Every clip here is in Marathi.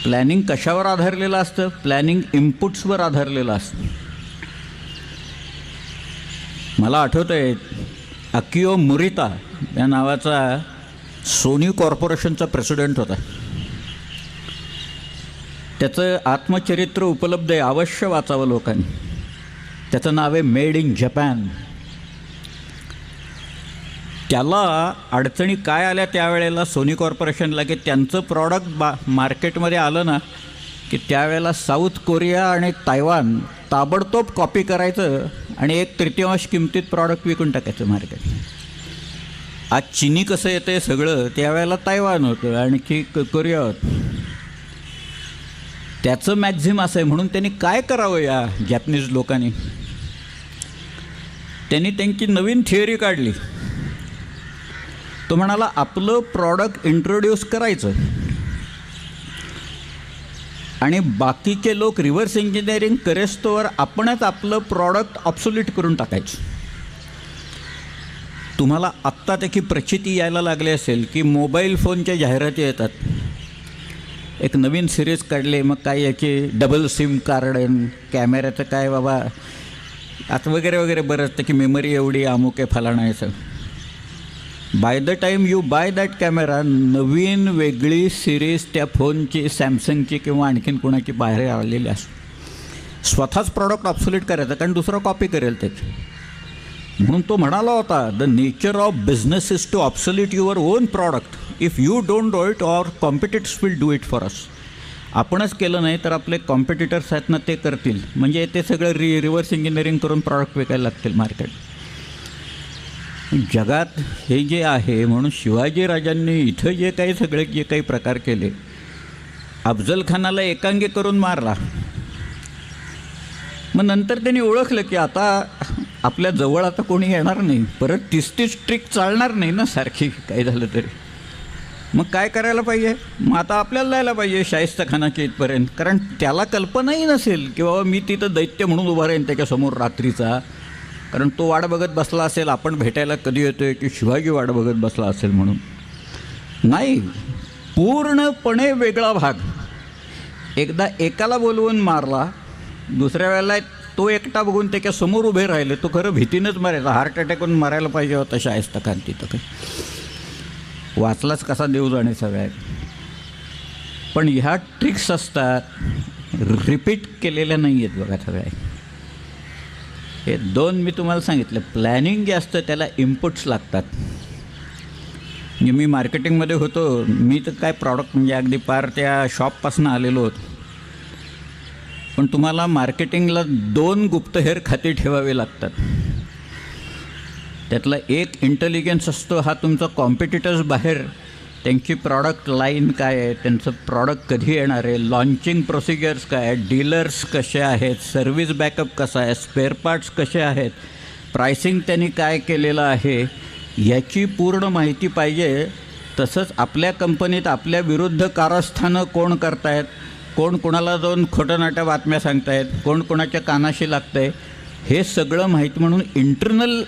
प्लॅनिंग कशावर आधारलेलं असतं? प्लॅनिंग इनपुट्सवर आधारलेलं असतं. मला आठवतं आहे अकियो मुरिता या नावाचा सोनी कॉर्पोरेशनचा प्रेसिडेंट होता. त्याचं आत्मचरित्र उपलब्ध आहे, अवश्य वाचावं लोकांनी. त्याचं नाव आहे मेड इन जपान. त्याला अडचणी काय आल्या त्यावेळेला सोनी कॉर्पोरेशनला, की त्यांचं प्रॉडक्ट मार्केटमध्ये आलं ना की त्यावेळेला साऊथ कोरिया आणि तायवान ताबडतोब कॉपी करायचं आणि 1/3 किमतीत प्रॉडक्ट विकून टाकायचं मार्केट. आज चिनी कसं येतं सगळं, त्यावेळेला तायवान होतं आणखी कोरिया होतं. त्याचं मॅक्झिम असं आहे. म्हणून त्यांनी काय करावं या जॅपनीज लोकांनी, त्यांनी त्यांची नवीन थिअरी काढली. तो म्हणाला आपलं प्रॉडक्ट इंट्रोड्यूस करायचं आणि बाकीचे लोक रिव्हर्स इंजिनिअरिंग करेस्तोवर आपणच आपलं प्रॉडक्ट ऑब्सोल्यूट करून टाकायचं. तुम्हाला आत्ता त्याची प्रचिती यायला लागली असेल की मोबाईल फोनच्या जाहिराती येतात. एक नवीन सिरीज काढली, मग काय याची डबल सिम कार्ड, कॅमेऱ्याचं काय बाबा आता वगैरे वगैरे बरंच, त्याची मेमरी एवढी अमुक आहे फलाणं आहे सगळं. By the time you buy that camera नवीन वेगळी सिरीज त्या फोनची, सॅमसंगची किंवा आणखीन कोणाची बाहेर आलेली असते. स्वतःच प्रॉडक्ट ऑब्सोल्यूट करायचं कारण दुसरं कॉपी करेल त्याची. म्हणून तो म्हणाला होता the nature of business is to obsolete your own product if you don't do it or competitors will do it for us. आपणच केलं नाही तर आपले कॉम्पिटिटर्स आहेत ना ते करतील. म्हणजे ते सगळं रिव्हर्स इंजिनिअरिंग करून प्रॉडक्ट विकायला लागतील मार्केट. जगात हे जे आहे, म्हणून शिवाजीराजांनी इथं जे काही सगळे जे काही प्रकार केले, अफजल खानाला एकांगी करून मारला. मग नंतर त्यांनी ओळखलं की आता आपल्या जवळ आता कोणी येणार नाही, परत 30 ट्रिक चालणार नाही ना सारखी काही झालं तरी. मग काय करायला पाहिजे? मग आता आपल्याला जायला पाहिजे शाहिस्तेखानाच्या इथपर्यंत, कारण त्याला कल्पनाही नसेल की बाबा मी तिथं दैत्य म्हणून उभा राहीन त्याच्यासमोर रात्रीचा. कारण तो वाट बघत बसला असेल आपण भेटायला कधी येतो आहे, की शिवाजी वाट बघत बसला असेल म्हणून. नाही, पूर्णपणे वेगळा भाग. एकदा एकाला बोलवून मारला, दुसऱ्या वेळेला तो एकटा बघून त्याच्यासमोर उभे राहिले. तो खरं भीतीनंच मारायचा, हार्ट अटॅकून मारायला पाहिजे होता शाहिस्तेखान तिथं. काही वाचलाच कसा देव जाणे सगळ्यात. पण ह्या ट्रिक्स असतात रिपीट केलेल्या नाही आहेत बघा सगळ्या. हे दोन मी तुम्हाला सांगितलं. प्लॅनिंग जे असतं त्याला इनपुट्स लागतात. म्हणजे मी मार्केटिंगमध्ये होतो, मी तर काय प्रॉडक्ट म्हणजे अगदी पार त्या शॉपपासून आलेलो होतो. पण तुम्हाला मार्केटिंगला 2 गुप्तहेर खाती ठेवावे लागतात. त्यातला एक इंटेलिजन्स असतो, हा तुमचा कॉम्पिटिटर्स बाहेर त्यांची प्रॉडक्ट लाईन काय आहे, त्यांचं प्रॉडक्ट कधी येणार आहे, लॉन्चिंग प्रोसिजर्स काय आहेत, डीलर्स कसे आहेत, सर्व्हिस बॅकअप कसा आहे, स्पेअर पार्ट्स कसे आहेत, प्राइसिंग त्यांनी काय केलेलं आहे, याची पूर्ण माहिती पाहिजे. तसंच आपल्या कंपनीत आपल्या विरुद्ध कारस्थानं कोण करतायत, कोण कोणाला जाऊन खोटं नाट्या बातम्या सांगतायत, कोण कोणाच्या कानाशी लागतं आहे, हे सगळं माहिती. म्हणून इंटरनल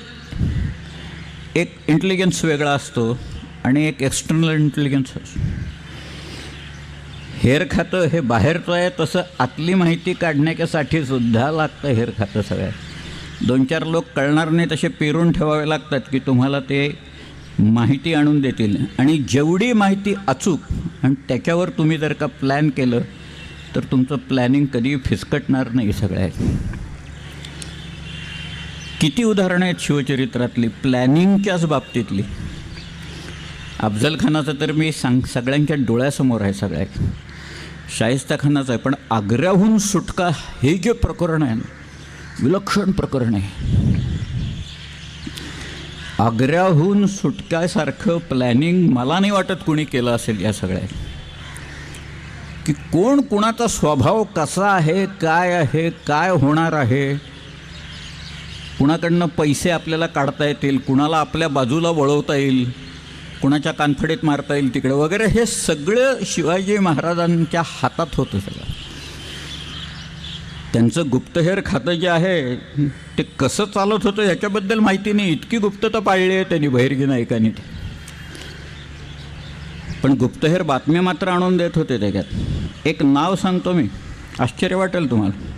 एक इंटेलिजन्स वेगळा असतो आणि एक एक्सटर्नल इंटेलिजन्स असतो. हेर खातं हे बाहेरचं आहे, तसं आतली माहिती काढण्यासाठी सुद्धा लागतं हेर खातं. सगळ्यात 2-4 लोक कळणार नाही तसे पेरून ठेवावे लागतात की तुम्हाला ते माहिती आणून देतील. आणि जेवढी माहिती अचूक आणि त्याच्यावर तुम्ही जर का प्लॅन केलं तर तुमचं प्लॅनिंग कधी फिसकटणार नाही. सगळ्यात किती उदाहरणं आहेत शिवचरित्रातली प्लॅनिंगच्याच बाबतीतली. अफजल खानाचं तर मी सगळ्यांच्या डोळ्यासमोर आहे. सगळ्यात शाहिस्तेखानाचं आहे. पण आग्र्याहून सुटका हे जे प्रकरण आहे ना, विलक्षण प्रकरण आहे. आग्र्याहून सुटक्यासारखं प्लॅनिंग मला नाही वाटत कुणी केलं असेल या सगळ्यात. की कोण कुणाचा स्वभाव कसा आहे, काय होणार आहे, कुणाकडनं पैसे आपल्याला काढता येतील, कुणाला आपल्या बाजूला वळवता येईल, कुणाच्या कानफडीत मारता येईल तिकडे वगैरे, हे सगळं शिवाजी महाराजांच्या हातात होतं. सगळं त्यांचं गुप्तहेर खातं जे आहे ते कसं चालत होतं ह्याच्याबद्दल माहिती नाही. इतकी गुप्तता पाळली आहे त्यांनी बहिर्जी नायकांनी ते. पण गुप्तहेर बातम्या मात्र आणून देत होते त्याच्यात. एक नाव सांगतो मी, आश्चर्य वाटेल तुम्हाला.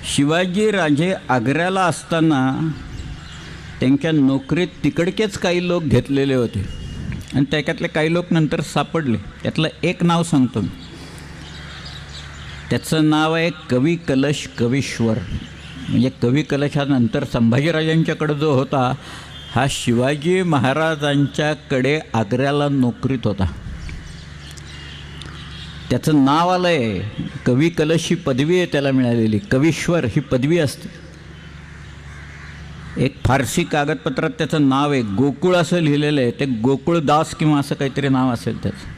शिवाजी राजे आग्र्याला असताना त्यांच्या नोकरीत तिकडकेच काही लोक घेतलेले होते आणि त्याच्यातले काही लोक नंतर सापडले. त्यातलं एक नाव सांगतो मी. त्याचं नाव आहे कवी कलश कवीश्वर. म्हणजे कवी कलश हा नंतर संभाजीराजांच्याकडे जो होता, हा शिवाजी महाराजांच्याकडे आग्र्याला नोकरीत होता. त्याचं नाव आलं आहे कवी कलश, ही पदवी आहे त्याला मिळालेली. कवीश्वर ही पदवी असते. एक फारसी कागदपत्रात त्याचं नाव आहे, गोकुळ असं लिहिलेलं आहे. ते गोकुळदास किंवा असं काहीतरी नाव असेल त्याचं.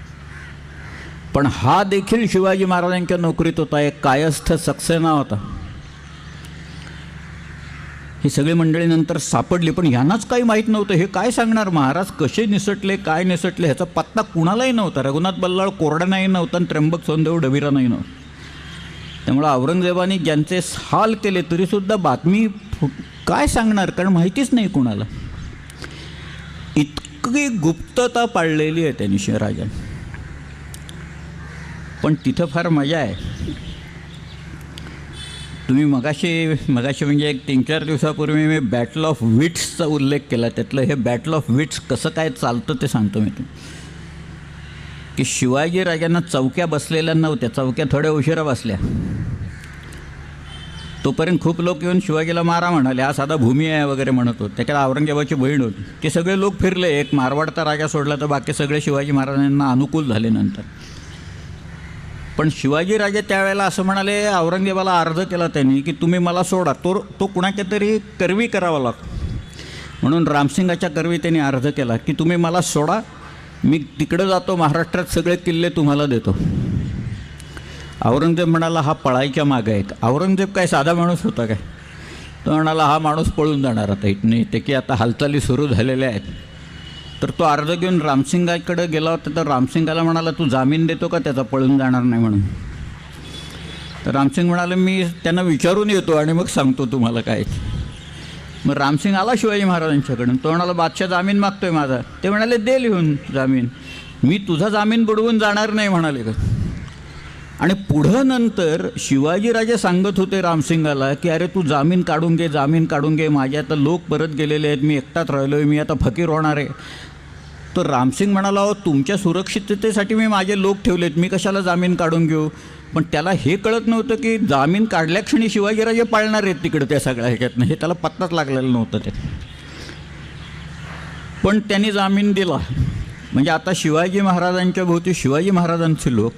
पण हा देखील शिवाजी महाराजांच्या नोकरीत होता. एक कायस्थ सक्सेना होता. ही सगळी मंडळी नंतर सापडली, पण ह्यांनाच काही माहीत नव्हतं. हे काय सांगणार, महाराज कसे निसटले, काय निसटले, ह्याचा पत्ता कुणालाही नव्हता. रघुनाथ बल्लाळ कोरड्यानाही नव्हता आणि त्र्यंबक सोनदेव डबीरानाही नव्हतं. त्यामुळं औरंगजेबाने ज्यांचे हाल केले तरीसुद्धा बातमी काय सांगणार, कारण माहितीच नाही कुणाला. इतकी गुप्तता पाळलेली आहे त्यांनी शिवराजांनी. पण तिथं फार मजा आहे. तुम्ही मगाशी म्हणजे एक 3-4 दिवसापूर्वी मी बॅटल ऑफ विट्सचा उल्लेख केला. त्यातलं हे बॅटल ऑफ विट्स कसं काय चालतं ते सांगतो मी तुम्ही. की शिवाजी राजांना चौक्या बसलेल्या नव्हत्या, चौक्या थोड्या उशिरा बसल्या. तोपर्यंत खूप लोक येऊन शिवाजीला मारा म्हणाले, हा साधा भूमी आहे वगैरे म्हणत होते. त्याच्यात औरंगजेबाची बहीण होती. ते सगळे लोक फिरले. एक मारवाडचा राजा सोडला तर बाकी सगळे शिवाजी महाराजांना अनुकूल झाले नंतर. पण शिवाजी राजे त्यावेळेला असं म्हणाले, औरंगजेबाला अर्ज केला त्यांनी की तुम्ही मला सोडा, तो कुणाच्या तरी करवी करावा लागतो. म्हणून रामसिंगाच्या करवी त्यांनी अर्ज केला की तुम्ही मला सोडा, मी तिकडं जातो, महाराष्ट्रात सगळे किल्ले तुम्हाला देतो. औरंगजेब म्हणाला, हा पळायच्या मागे आहे. औरंगजेब काय साधा माणूस होता काय? तो म्हणाला, हा माणूस पळून जाणार आता इथून. ते की आता हालचाली सुरू झालेल्या आहेत. तर तो अर्ज घेऊन रामसिंगाकडे गेला होता. तर रामसिंगाला म्हणाला, तू जामीन देतो का त्याचा, पळून जाणार नाही म्हणून. तर रामसिंग म्हणाले, मी त्यांना विचारून येतो आणि मग सांगतो तुम्हाला काय. मग रामसिंग आला शिवाजी महाराजांच्याकडून. तो म्हणाला, बादशाह जामीन मागतोय माझा. ते म्हणाले, दे लिहून जामीन. मी तुझा जामीन बुडवून जाणार नाही म्हणाले का. आणि पुढं नंतर शिवाजीराजे सांगत होते रामसिंगाला की अरे तू जामीन काढून घे, जामीन काढून घे, माझे आता लोक परत गेलेले आहेत, मी एकटाच राहिलो आहे, मी आता फकीर होणार आहे. तर रामसिंग म्हणाला, अहो तुमच्या सुरक्षिततेसाठी मी माझे लोक ठेवलेत, मी कशाला जामीन काढून घेऊ. पण त्याला हे कळत नव्हतं की जामीन काढल्या क्षणी शिवाजीराजे पाळणार आहेत तिकडं त्या सगळ्या ह्याच्यातनं. हे त्याला पत्ताच लागलेला नव्हतं ते. पण त्यांनी जामीन दिला. म्हणजे आता शिवाजी महाराजांच्या भोवती शिवाजी महाराजांचे लोक,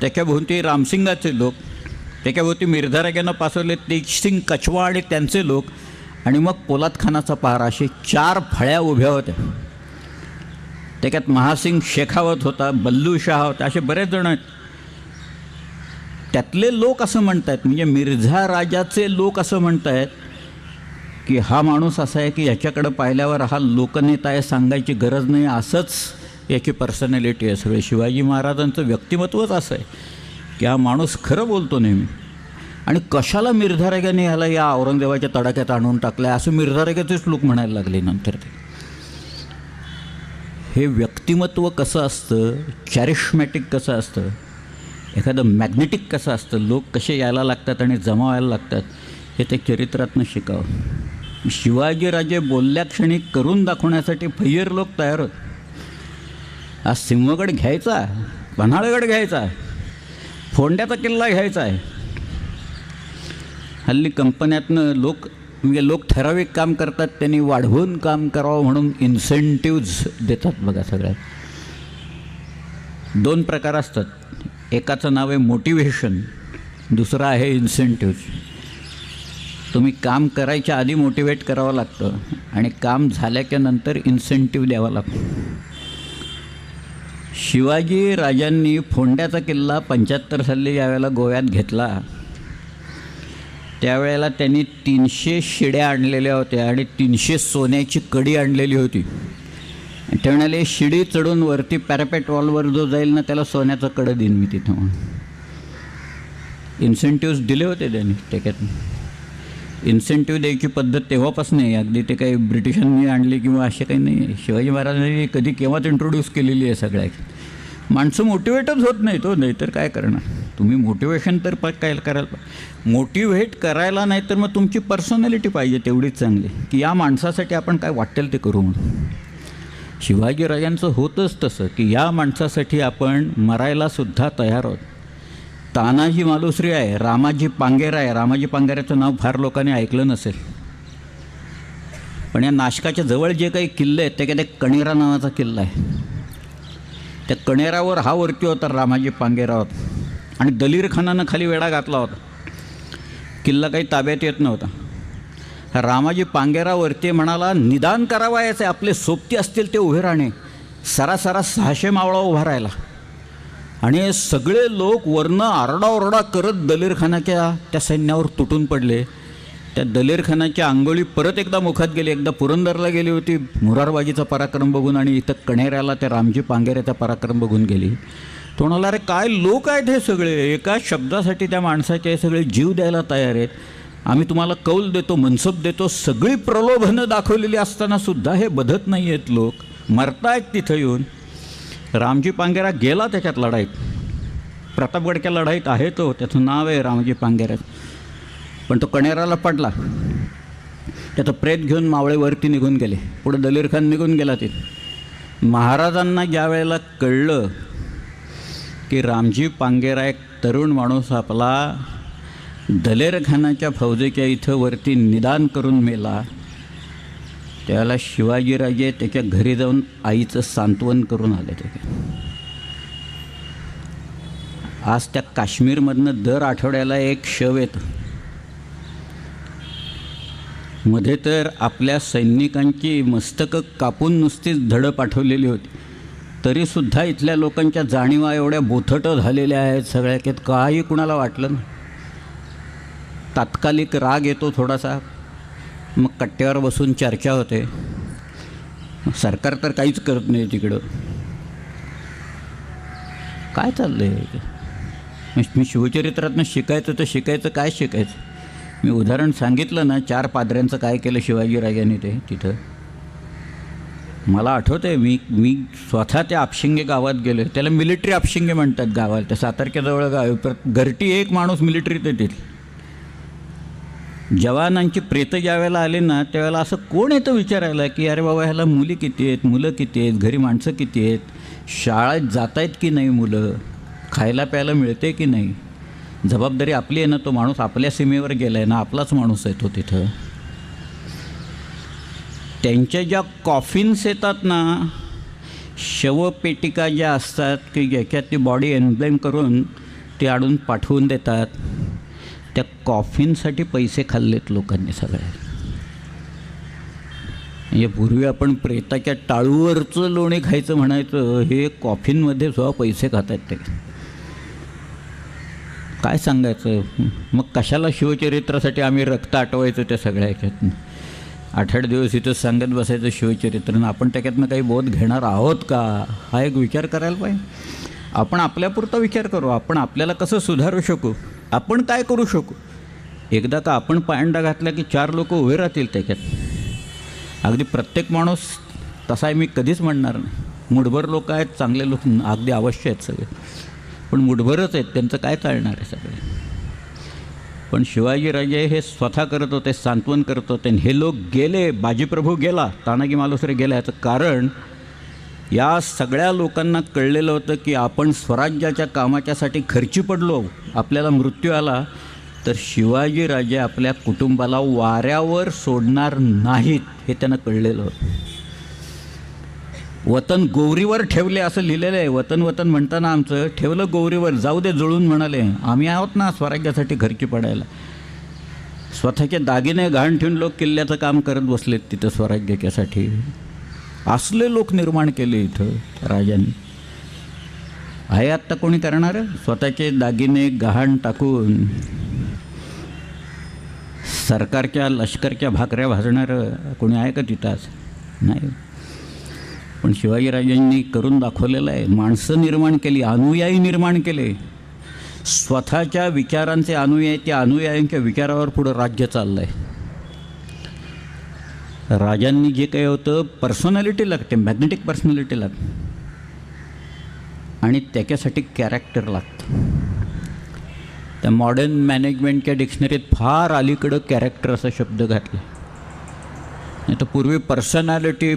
त्याच्याभोवती रामसिंगाचे लोक, त्याच्याभोवती मिर्झा राजांना पासवले तेजसिंग कछवा आणि त्यांचे लोक, आणि मग पोलादखानाचा पहारा, असे 4 फळ्या उभ्या होत्या. त्याच्यात महासिंग शेखावत होता, बल्लू शाह होता, असे बरेच जण आहेत. त्यातले लोक असं म्हणत आहेत, म्हणजे मिर्झा राजाचे लोक असं म्हणत आहेत की हा माणूस असा आहे की ह्याच्याकडं पाहिल्यावर हा लोकनेता आहे, सांगायची गरज नाही, असंच याची पर्सनॅलिटी आहे. सगळे शिवाजी महाराजांचं व्यक्तिमत्वच असं आहे की हा माणूस खरं बोलतो नेहमी. आणि कशाला मिर्झा राजाने ह्याला या औरंगजेबाच्या तडाख्यात आणून टाकलं आहे असं मिर्झा राजाचेच लोक म्हणायला लागले नंतर. ते हे व्यक्तिमत्व कसं असतं, चॅरिशमॅटिक कसं असतं, एखादं मॅग्नेटिक कसं असतं, लोक कसे यायला लागतात आणि जमा व्हायला लागतात, हे ते चरित्रातनं शिकावं. शिवाजीराजे बोलल्या क्षणी करून दाखवण्यासाठी फैयर लोक तयार होत. आज सिंहगड घ्यायचा, पन्हाळगड घ्यायचा, फोंड्याचा किल्ला घ्यायचा आहे. हल्ली कंपन्यातनं लोक ठराविक काम करतात, त्यांनी वाढवून काम करावं म्हणून इन्सेंटिव्ज देतात बघा. सगळ्यात 2 प्रकार असतात. एकाचं नाव आहे मोटिवेशन, दुसरं आहे इन्सेंटिव्ज. तुम्ही काम करायच्या आधी मोटिवेट करावं लागतं आणि काम झाल्याच्या नंतर इन्सेंटिव्ह द्यावा लागतो. शिवाजी राजांनी फोंड्याचा किल्ला 75 साली ज्यावेळेला गोव्यात घेतला, त्यावेळेला त्यांनी 300 शिड्या आणलेल्या होत्या आणि 300 सोन्याची कडी आणलेली होती. ते म्हणाले, शिडी चढून वरती पॅरापेट वॉलवर जो जाईल ना त्याला सोन्याचं कडं देईन मी तिथं म्हणून. इन्सेंटिव्ज दिले होते त्यांनी. त्याच्यात इन्सेंटिव्ह द्यायची पद्धत तेव्हापासून नाही, अगदी ते काही ब्रिटिशांनी आणली किंवा असे काही नाही. शिवाजी महाराजांनी कधी केव्हाच इंट्रोड्यूस केलेली आहे सगळ्या. माणसं मोटिवेटच होत नाही तो, नाही तर काय करणार तुम्ही. मोटिवेशन तर काय करायला मोटिवेट करायला, नाही तर मग तुमची पर्सनॅलिटी पाहिजे तेवढीच चांगली की या माणसासाठी आपण काय वाटेल ते करू म्हणून. शिवाजीराजांचं होतंच तसं की या माणसासाठी आपण मरायलासुद्धा तयार आहोत. तानाजी मालुसरे आहे, रामाजी पांगेरा आहे. रामाजी पांगेराचं नाव फार लोकांनी ऐकलं नसेल, पण या नाशकाच्या जवळ जे काही किल्ले आहेत ते कणेरा नावाचा किल्ला आहे. त्या कणेरावर हा वरती होता रामाजी पांगेरा होता, आणि दलीर खानानं खाली वेढा घातला होता. किल्ला काही ताब्यात येत नव्हता. रामाजी पांगेरावरती म्हणाला, निदान करावायचं आहे, आपले सोबती असतील ते उभे राहणे. सरासरा 600 मावळा उभा राहिला, आणि सगळे लोक वरनं आरडाओरडा करत दलीर खानाच्या त्या सैन्यावर तुटून पडले. त्या दलीर खानाच्या अंगोळी परत एकदा मुखात गेली. एकदा पुरंदरला गेली होती मुरारबाजीचा पराक्रम बघून, आणि इथं कणेऱ्याला त्या रामजी पांगेऱ्याचा पराक्रम बघून गेली. तो म्हणाला, अरे काय लोक आहेत हे सगळे, एका शब्दासाठी त्या माणसाचे सगळे जीव द्यायला तयार आहेत. आम्ही तुम्हाला कौल देतो, मनसब देतो, सगळी प्रलोभनं दाखवलेली असतानासुद्धा हे बधत नाही आहेत लोक, मरतायत तिथं येऊन. रामजी पांगेरा गेला त्याच्यात लढाईत, प्रतापगडच्या लढाईत आहे तो, त्याचं नाव आहे रामजी पांगेरा. पण तो कणेराला पडला. त्याचं प्रेत घेऊन मावळेवरती निघून गेले. पुढे दलीर खान निघून गेला. ते महाराजांना ज्या वेळेला कळलं की रामजी पांगेरा एक तरुण माणूस आपला दलेर खानाच्या फौजेच्या इथं वरती निदान करून मेला, त्यावेळेला शिवाजीराजे त्याच्या घरी जाऊन आईचं सांत्वन करून आले. ते आज त्या काश्मीरमधनं दर आठवड्याला एक शव येतं. मध्ये तर आपल्या सैनिकांची मस्तकं कापून नुसतीच धडं पाठवलेली होती, तरीसुद्धा इथल्या लोकांच्या जाणीवा एवढ्या बोथट झालेल्या आहेत सगळ्या की काही कुणाला वाटलं ना. तात्कालिक राग येतो थोडासा, मग कट्ट्यावर बसून चर्चा होते. सरकार तर काहीच करत नाही तिकडं. काय चाललं आहे? मी शिवचरित्रातनं शिकायचं तर शिकायचं काय शिकायचं? मी उदाहरण सांगितलं ना 4 पाद्र्यांचं काय केलं शिवाजीराजांनी ते तिथं. मला आठवतं आहे मी स्वतः त्या आपशिंगे गावात गेलो. त्याला मिलिटरी आपशिंगे म्हणतात गावाला, त्या सातारक्याजवळ गाव. घरटी एक माणूस मिलिटरीत येतील. जवानांची प्रेतं ज्या वेळेला आली ना त्यावेळेला असं कोण येतं विचारायला की अरे बाबा ह्याला मुली किती आहेत, मुलं किती आहेत, घरी माणसं किती आहेत, शाळेत जात आहेत की नाही मुलं, खायला प्यायला मिळते की नाही. जबाबदारी आपली आहे ना. तो माणूस आपल्या सीमेवर गेला आहे ना, आपलाच माणूस आहे तो तिथं. त्यांच्या ज्या कॉफिन्स येतात ना, शवपेटिका ज्या असतात की ज्याच्यात ती बॉडी एम्ब्लेम करून ते आणून पाठवून देतात, त्या कॉफिनसाठी पैसे खाल्लेत लोकांनी सगळ्या. म्हणजे पूर्वी आपण प्रेताच्या टाळूवरचं लोणी खायचं म्हणायचं, हे कॉफिनमध्ये सुद्धा पैसे खात आहेत. ते काय सांगायचं. मग कशाला शिवचरित्रासाठी आम्ही रक्त आटवायचं त्या सगळ्या ह्याच्यातनं. 8-8 दिवस इथं सांगत बसायचं शिवचरित्रनं. आपण त्याच्यातनं काही बोध घेणार आहोत का, हा एक विचार करायला पाहिजे. आपण आपल्यापुरता विचार करू. आपण आपल्याला कसं सुधारू शकू, आपण काय करू शकू. एकदा का आपण पायंडा घातला की 4 लोक उभे राहतील त्याच्यात. अगदी प्रत्येक माणूस तसा आहे मी कधीच म्हणणार नाही. मुठभर लोक आहेत, चांगले लोक अगदी अवश्य आहेत सगळे, पण मुठभरच आहेत, त्यांचं काय चालणार आहे सगळे. पण शिवाजीराजे हे स्वतः करत होते, सांत्वन करत होते. हे लोक गेले, बाजीप्रभू गेला, तानाजी मालुसरे गेला. याचं कारण या सगळ्या लोकांना कळलेलं होतं की आपण स्वराज्याच्या कामाच्यासाठी खर्ची पडलो, आपल्याला मृत्यू आला तर शिवाजीराजे आपल्या कुटुंबाला वाऱ्यावर सोडणार नाहीत हे त्यांना कळलेलं होतं. वतन गौरीवर ठेवले असं लिहिलेलं आहे. वतन वतन म्हणताना आमचं ठेवलं गौरीवर, जाऊ दे जळून म्हणाले. आम्ही आहोत ना स्वराज्यासाठी खर्ची पडायला. स्वतःचे दागिने गहाण ठेवून लोक किल्ल्याचं काम करत बसलेत तिथं स्वराज्याच्यासाठी. असले लोक निर्माण केले इथं राजांनी. आहे आत्ता कोणी करणार? स्वतःचे दागिने गहाण टाकून सरकारच्या लष्करच्या भाकऱ्या भाजणारं कोणी आहे का तिथं? नाही. पण शिवाजीराजांनी करून दाखवलेलं आहे. माणसं निर्माण केली, अनुयायी निर्माण केले. स्वतःच्या विचारांचे अनुयायी, त्या अनुयायांच्या विचारावर पुढं राज्य चाललं आहे. राजांनी जे काही होतं पर्सनॅलिटी लागते, मॅग्नेटिक पर्सनॅलिटी लागते. आणि त्याच्यासाठी कॅरेक्टर लागतं. त्या मॉडर्न मॅनेजमेंटच्या डिक्शनरीत फार अलीकडं कॅरेक्टर असा शब्द घातला. नाही तर पूर्वी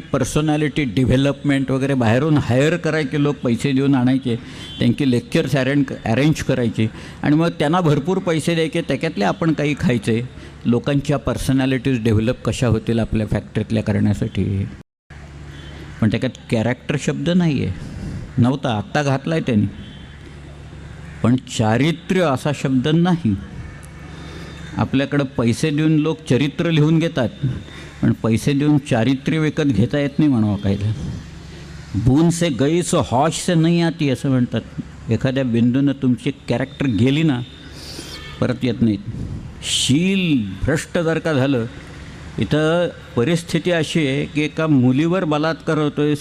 पर्सनॅलिटी डेव्हलपमेंट वगैरे बाहेरून हायर करायचे लोक, पैसे देऊन आणायचे, त्यांची लेक्चर्स अरेंज करायचे आणि मग त्यांना भरपूर पैसे द्यायचे, त्याच्यातले आपण काही खायचे. लोकांच्या पर्सनॅलिटीज डेव्हलप कशा होतील आपल्या फॅक्टरीतल्या करण्यासाठी. पण त्याच्यात कॅरेक्टर शब्द नाही आहे, नव्हता, आत्ता घातला आहे त्यांनी. पण चारित्र्य असा शब्द नाही. आपल्याकडं पैसे देऊन लोक चरित्र लिहून घेतात, पण पैसे देऊन चारित्र्य विकत घेता येत नाही म्हणावं कायदा. बून से गई सो हौश से नहीं आती असं म्हणतात. एखाद्या बिंदूनं तुमची कॅरेक्टर गेली ना परत येत नाहीत. शील भ्रष्ट जर का झालं, इथं परिस्थिती अशी आहे की एका मुलीवर बलात्कार होतो आहे,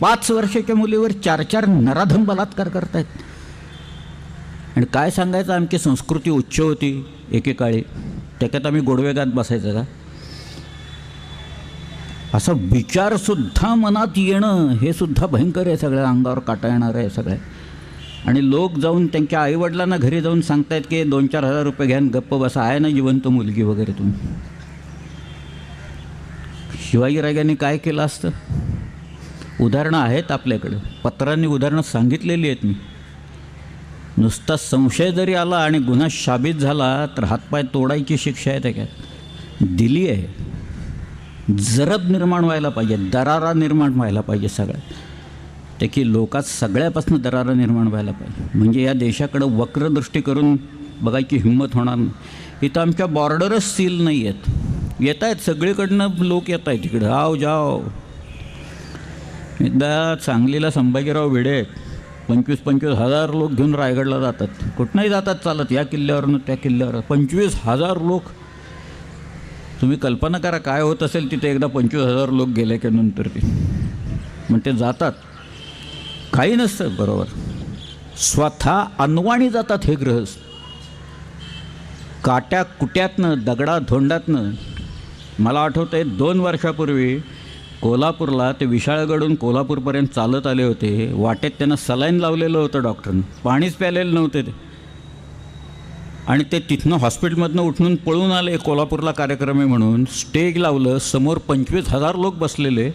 5 वर्षाच्या मुलीवर 4 नराधम बलात्कार करतायत. आणि काय सांगायचं, आमची संस्कृती उच्च होती एकेकाळी, त्याच्यात आम्ही गोडवेगात बसायचं का? असा विचारसुद्धा मनात येणं हे सुद्धा भयंकर आहे. सगळ्या अंगावर काटा येणार आहे सगळ्या. आणि लोक जाऊन त्यांच्या आईवडिलांना घरी जाऊन सांगतायत की 2-4 हजार रुपये घ्यान गप्प बसा, आहे ना जिवंत मुलगी वगैरे. तुम्ही शिवाजीराजांनी काय केलं असतं? उदाहरणं आहेत आपल्याकडं, पत्रांनी उदाहरणं सांगितलेली आहेत मी. नुसता संशय जरी आला आणि गुन्हा साबित झाला तर हातपाय तोडायची शिक्षा आहे त्याच्यात दिली आहे. जरब निर्माण व्हायला पाहिजे, दरारा निर्माण व्हायला पाहिजे सगळ्यात. त्याची लोकात सगळ्यापासून दरारा निर्माण व्हायला पाहिजे, म्हणजे या देशाकडं वक्रदृष्टी करून बघायची हिंमत होणार नाही. इथं आमच्या बॉर्डरच सील नाही आहेत. येत आहेत सगळीकडनं लोक येत आहेत तिकडं, आव जाव. एकदा सांगलीला संभाजीराव भिडे 25-25 हजार लोक घेऊन रायगडला जातात. कुठनंही जातात चालत, या किल्ल्यावरनं त्या किल्ल्यावर. 25,000 लोक. तुम्ही कल्पना करा काय होत असेल तिथे एकदा 25,000 लोक गेले की नंतर ते मग ते जातात. काही नसतं बरोबर, स्वतः अनवाणी जातात हे गृहस्थ. काट्या कुट्यातनं, दगडा धोंडातनं. मला आठवतं आहे 2 वर्षापूर्वी कोल्हापूरला ते विशाळगडून कोल्हापूरपर्यंत चालत आले होते. वाटेत त्यांना सलाईन लावलेलं होतं डॉक्टरनं, पाणीच प्यालेलं नव्हते ते. आणि ते तिथनं हॉस्पिटलमधनं उठून पळून आले कोल्हापूरला कार्यक्रम आहे म्हणून. स्टेज लावलं, समोर 25,000 लोक बसलेले.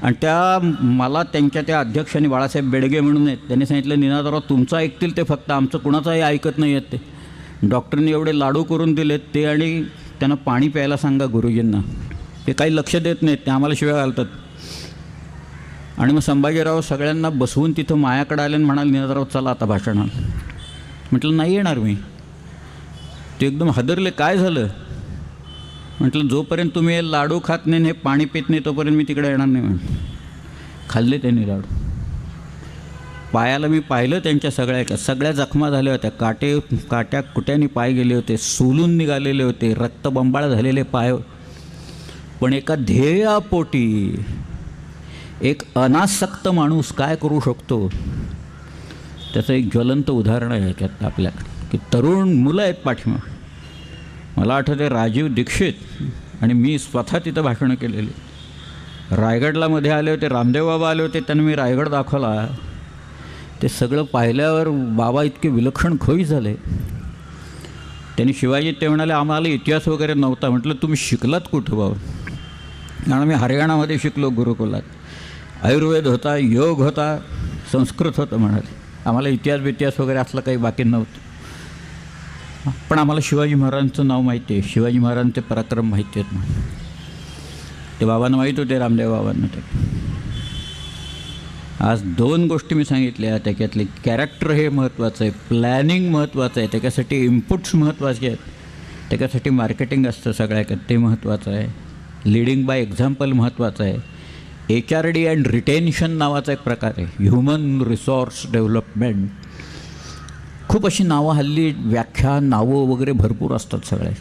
आणि मला त्यांच्या त्या अध्यक्षांनी, बाळासाहेब बेडगे म्हणून आहेत, त्यांनी सांगितलं निनादराव तुमचं ऐकतील ते, फक्त आमचं कुणाचंही ऐकत नाही आहेत ते. डॉक्टरनी एवढे लाडू करून दिलेत ते, आणि त्यांना पाणी प्यायला सांगा गुरुजींना. ते काही लक्ष देत नाहीत, ते आम्हाला शिव्या घालतात. आणि मग संभाजीराव सगळ्यांना बसवून तिथं मायाकडे आले आणि म्हणाले निनादराव चला आता भाषणाला. म्हटलं नाही येणार मी. ते एकदम हादरले, काय झालं? म्हटलं जोपर्यंत तुम्ही हे लाडू खात नाही, हे पाणी पित नाही, तोपर्यंत मी तिकडे येणार नाही म्हटलं. खाल्ले त्यांनी लाडू. पायाला मी पाहिलं त्यांच्या सगळ्या जखमा झाल्या होत्या. काट्या कुट्याने पाय गेले होते, सोलून निघालेले होते, रक्तबंबाळ झालेले पाय. पण एका ध्येयापोटी एक अनासक्त माणूस काय करू शकतो त्याचं एक ज्वलंत उदाहरण आहे याच्यात आपल्याकडे. की तरुण मुलं आहेत पाठीमाग. मला आठवते राजीव दीक्षित आणि मी स्वतः तिथं भाषणं केलेली. रायगडला मध्ये आले होते, रामदेव बाबा आले होते, त्यांना मी रायगड दाखवला. ते सगळं पाहिल्यावर बाबा इतके विलक्षण खुश झाले. त्यांनी शिवाजी ते म्हणाले आम्हाला इतिहास वगैरे नव्हता. म्हटलं तुम्ही शिकलात कुठं बाबा? कारण मी हरियाणामध्ये शिकलो गुरुकुलात. आयुर्वेद होता, योग होता, संस्कृत होतं म्हणाले. आम्हाला इतिहास वगैरे असलं काही बाकी नव्हतं. पण आम्हाला शिवाजी महाराजांचं नाव माहिती आहे, शिवाजी महाराजांचे पराक्रम माहिती आहेत म्हणून. ते बाबांना माहीत होते, रामदेव बाबांना. ते आज 2 गोष्टी मी सांगितल्या, त्याच्यातले कॅरेक्टर हे महत्त्वाचं आहे, प्लॅनिंग महत्त्वाचं आहे, त्याच्यासाठी इनपुट्स महत्त्वाचे आहेत, त्याच्यासाठी मार्केटिंग असतं सगळ्याकडे, ते महत्त्वाचं आहे. लीडिंग बाय एक्झाम्पल महत्त्वाचं आहे. HRD अँड रिटेन्शन नावाचा एक प्रकार आहे, ह्युमन रिसोर्स डेव्हलपमेंट. खूप अशी नावं हल्ली, व्याख्या, नावं वगैरे भरपूर असतात सगळे.